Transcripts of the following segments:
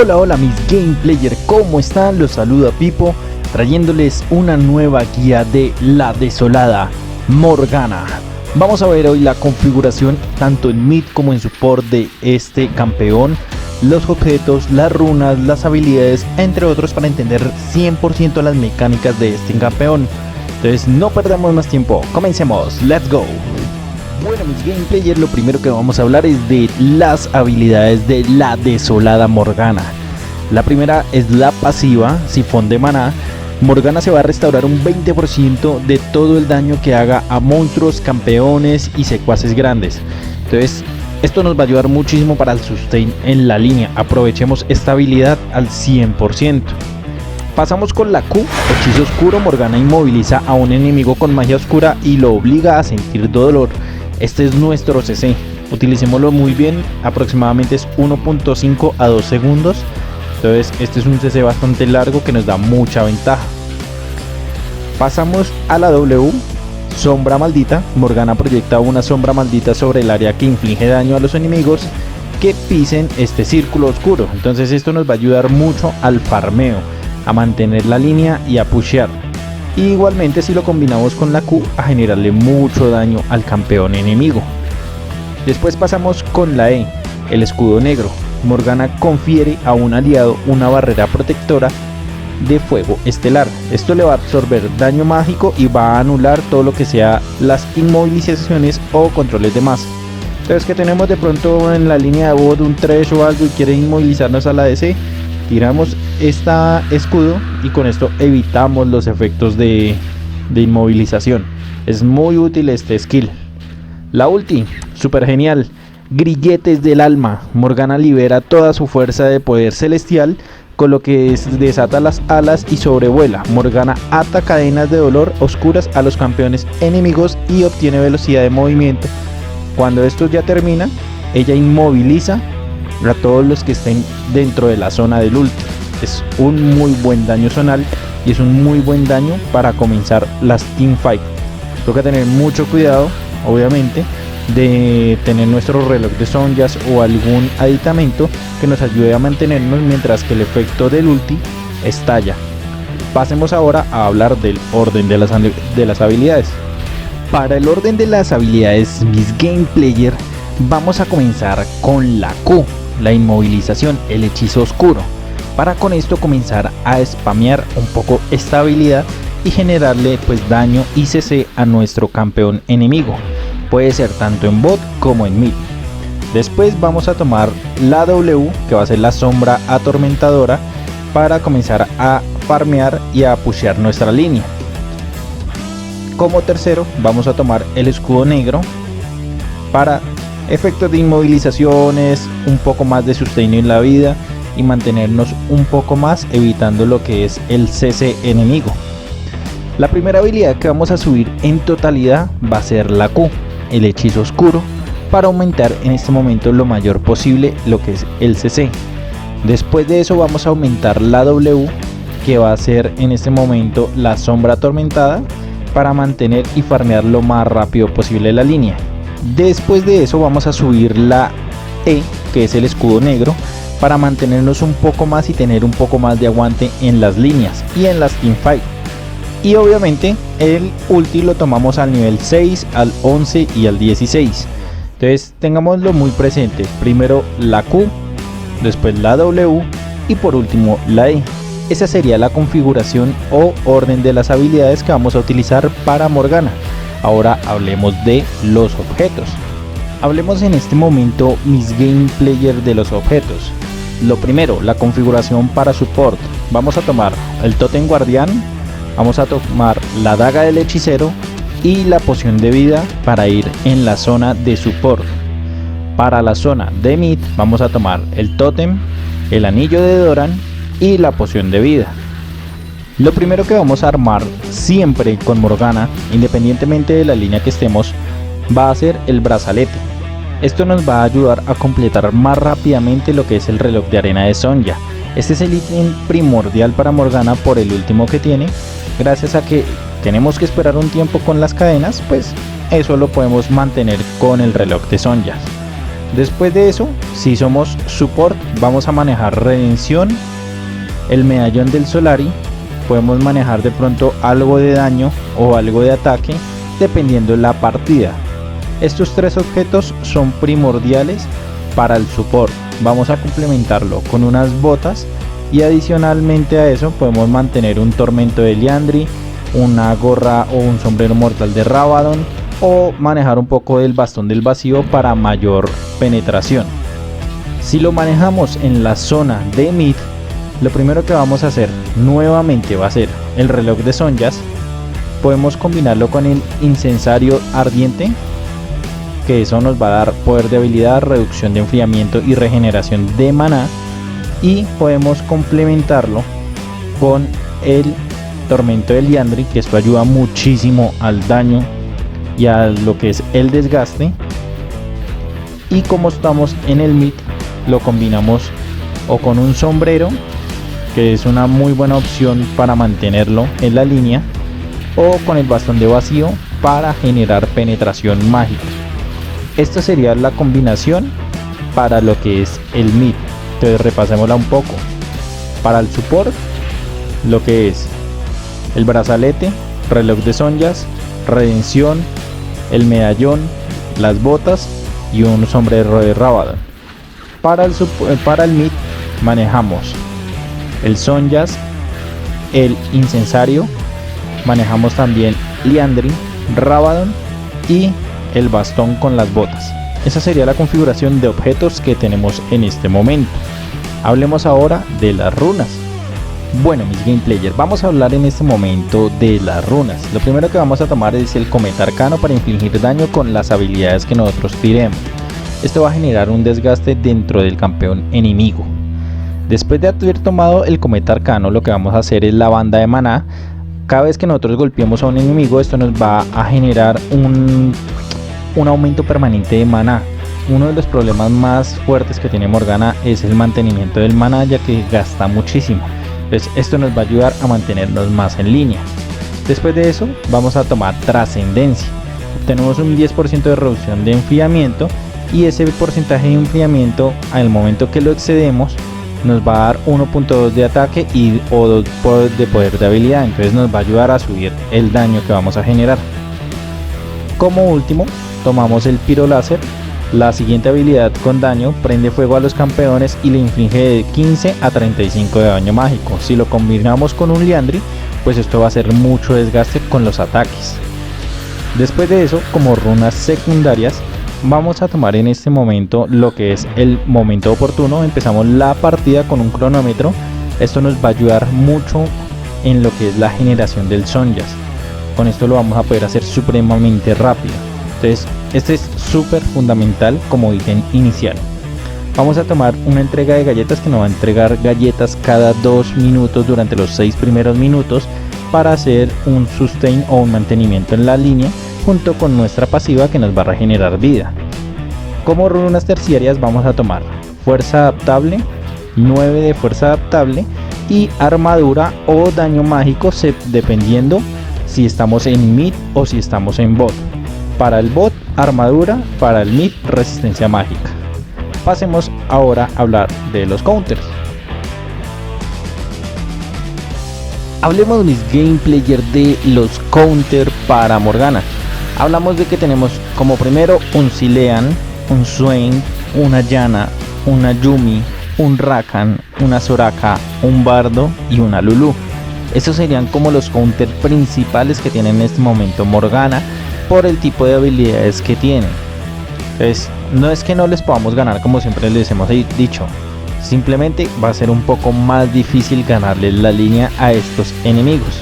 Hola, hola mis game player, ¿cómo están? Los saluda Pipo, trayéndoles una nueva guía de la desolada Morgana. Vamos a ver hoy la configuración tanto en mid como en support de este campeón, los objetos, las runas, las habilidades, entre otros, para entender 100% las mecánicas de este campeón. Entonces no perdamos más tiempo, comencemos, let's go. Bueno mis game player, lo primero que vamos a hablar es de las habilidades de la desolada Morgana. La primera es la pasiva, sifón de maná. Morgana se va a restaurar un 20% de todo el daño que haga a monstruos, campeones y secuaces grandes. Entonces esto nos va a ayudar muchísimo para el sustain en la línea. Aprovechemos esta habilidad al 100%. Pasamos con la Q, hechizo oscuro. Morgana inmoviliza a un enemigo con magia oscura y lo obliga a sentir dolor. Este es nuestro CC, utilicémoslo muy bien, aproximadamente es 1.5 a 2 segundos. Entonces este es un CC bastante largo que nos da mucha ventaja. Pasamos a la W, sombra maldita. Morgana proyecta una sombra maldita sobre el área que inflige daño a los enemigos que pisen este círculo oscuro. Entonces esto nos va a ayudar mucho al farmeo, a mantener la línea y a pushear. Igualmente, si lo combinamos con la Q, a generarle mucho daño al campeón enemigo. Después pasamos con la E, el escudo negro. Morgana confiere a un aliado una barrera protectora de fuego estelar. Esto le va a absorber daño mágico y va a anular todo lo que sea las inmovilizaciones o controles de masa. Entonces, que tenemos de pronto en la línea de bot un trash o algo y quiere inmovilizarnos a la DC, tiramos este escudo y con esto evitamos los efectos de inmovilización. Es muy útil este skill. La ulti, super genial, grilletes del alma. Morgana libera toda su fuerza de poder celestial, con lo que desata las alas y sobrevuela. Morgana ata cadenas de dolor oscuras a los campeones enemigos y obtiene velocidad de movimiento. Cuando esto ya termina, ella inmoviliza a todos los que estén dentro de la zona del ulti. Es un muy buen daño zonal y es un muy buen daño para comenzar las teamfight. Toca tener mucho cuidado, obviamente, de tener nuestro reloj de sonjas o algún aditamento que nos ayude a mantenernos mientras que el efecto del ulti estalla. Pasemos ahora a hablar del orden de las habilidades. Para el orden de las habilidades, mis game player, vamos a comenzar con la Q, la inmovilización, el hechizo oscuro, para con esto comenzar a spamear un poco esta habilidad y generarle pues daño y CC a nuestro campeón enemigo. Puede ser tanto en bot como en mid. Después vamos a tomar la W, que va a ser la sombra atormentadora, para comenzar a farmear y a pushear nuestra línea. Como tercero vamos a tomar el escudo negro para efectos de inmovilizaciones, un poco más de sustain en la vida y mantenernos un poco más evitando lo que es el CC enemigo. La primera habilidad que vamos a subir en totalidad va a ser la Q, el hechizo oscuro, para aumentar en este momento lo mayor posible lo que es el CC. Después de eso vamos a aumentar la W, que va a ser en este momento la sombra atormentada, para mantener y farmear lo más rápido posible la línea. Después de eso vamos a subir la E, que es el escudo negro, para mantenernos un poco más y tener un poco más de aguante en las líneas y en las teamfight. Y obviamente el ulti lo tomamos al nivel 6, al 11 y al 16. Entonces tengámoslo muy presente. Primero la Q, después la W y por último la E. Esa sería la configuración o orden de las habilidades que vamos a utilizar para Morgana. Ahora hablemos de los objetos. Hablemos en este momento, mis game player, de los objetos. Lo primero, la configuración para support. Vamos a tomar el tótem guardián, vamos a tomar la daga del hechicero y la poción de vida para ir en la zona de support. Para la zona de mid vamos a tomar el tótem, el anillo de Doran y la poción de vida. Lo primero que vamos a armar siempre con Morgana, independientemente de la línea que estemos, va a ser el brazalete. Esto nos va a ayudar a completar más rápidamente lo que es el reloj de arena de Sonja. Este es el ítem primordial para Morgana por el último que tiene. Gracias a que tenemos que esperar un tiempo con las cadenas, pues eso lo podemos mantener con el reloj de Sonja. Después de eso, si somos support, vamos a manejar redención, el medallón del Solari, podemos manejar de pronto algo de daño o algo de ataque dependiendo de la partida. Estos tres objetos son primordiales para el support. Vamos a complementarlo con unas botas y adicionalmente a eso podemos mantener un tormento de Liandry, una gorra o un sombrero mortal de Rabadon, o manejar un poco del bastón del vacío para mayor penetración. Si lo manejamos en la zona de mid, lo primero que vamos a hacer nuevamente va a ser el reloj de Sonjas. Podemos combinarlo con el incensario ardiente, que eso nos va a dar poder de habilidad, reducción de enfriamiento y regeneración de maná, y podemos complementarlo con el tormento de Liandry, que esto ayuda muchísimo al daño y a lo que es el desgaste. Y como estamos en el mid, lo combinamos o con un sombrero, que es una muy buena opción para mantenerlo en la línea, o con el bastón de vacío para generar penetración mágica. Esta sería la combinación para lo que es el mid. Entonces repasémosla un poco. Para el support, lo que es el brazalete, reloj de Sonjas, redención, el medallón, las botas y un sombrero de Rabadon. Para el mid manejamos el Sonjas, el incensario, manejamos también Liandry, Rabadon y el bastón con las botas. Esa sería la configuración de objetos que tenemos en este momento. Hablemos ahora de las runas. Bueno, mis game players, vamos a hablar en este momento de las runas. Lo primero que vamos a tomar es el cometa arcano para infligir daño con las habilidades que nosotros tiremos. Esto va a generar un desgaste dentro del campeón enemigo. Después de haber tomado el cometa arcano, lo que vamos a hacer es la banda de maná. Cada vez que nosotros golpeemos a un enemigo, esto nos va a generar un aumento permanente de maná. Uno de los problemas más fuertes que tiene Morgana es el mantenimiento del maná, ya que gasta muchísimo. Entonces esto nos va a ayudar a mantenernos más en línea. Después de eso vamos a tomar trascendencia. Tenemos un 10% de reducción de enfriamiento, y ese porcentaje de enfriamiento al momento que lo excedemos nos va a dar 1.2 de ataque o 2 de poder de habilidad. Entonces nos va a ayudar a subir el daño que vamos a generar. Como último tomamos el piro láser. La siguiente habilidad con daño prende fuego a los campeones y le inflige de 15 a 35 de daño mágico. Si lo combinamos con un Liandry, pues esto va a hacer mucho desgaste con los ataques. Después de eso, como runas secundarias, vamos a tomar en este momento lo que es el momento oportuno. Empezamos la partida con un cronómetro. Esto nos va a ayudar mucho en lo que es la generación del Sonjas. Con esto lo vamos a poder hacer supremamente rápido. Entonces este es súper fundamental como ítem inicial. Vamos a tomar una entrega de galletas que nos va a entregar galletas cada 2 minutos durante los 6 primeros minutos para hacer un sustain o un mantenimiento en la línea, junto con nuestra pasiva que nos va a regenerar vida. Como runas terciarias vamos a tomar fuerza adaptable, 9 de fuerza adaptable, y armadura o daño mágico, dependiendo si estamos en mid o si estamos en bot. Para el bot, armadura; para el mid, resistencia mágica. Pasemos ahora a hablar de los counters. Hablemos, mis game players, de los counters para Morgana. Hablamos de que tenemos como primero un Zilean, un Swain, una Yana, una Yuumi, un Rakan, una Soraka, un Bardo y una Lulu. Estos serían como los counters principales que tiene en este momento Morgana, por el tipo de habilidades que tienen. Entonces no es que no les podamos ganar, como siempre les hemos dicho, simplemente va a ser un poco más difícil ganarles la línea a estos enemigos.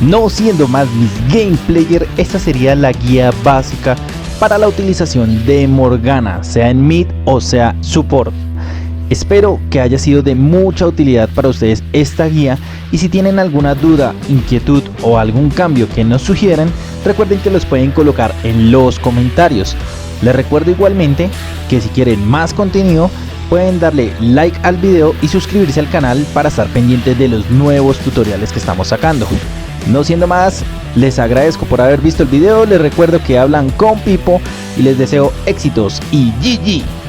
No siendo más, mis game player, esta sería la guía básica para la utilización de Morgana, sea en mid o sea support. Espero que haya sido de mucha utilidad para ustedes esta guía, y si tienen alguna duda, inquietud o algún cambio que nos sugieran, recuerden que los pueden colocar en los comentarios. Les recuerdo igualmente que si quieren más contenido, pueden darle like al video y suscribirse al canal para estar pendientes de los nuevos tutoriales que estamos sacando. No siendo más, les agradezco por haber visto el video, les recuerdo que hablan con Pipo y les deseo éxitos y GG.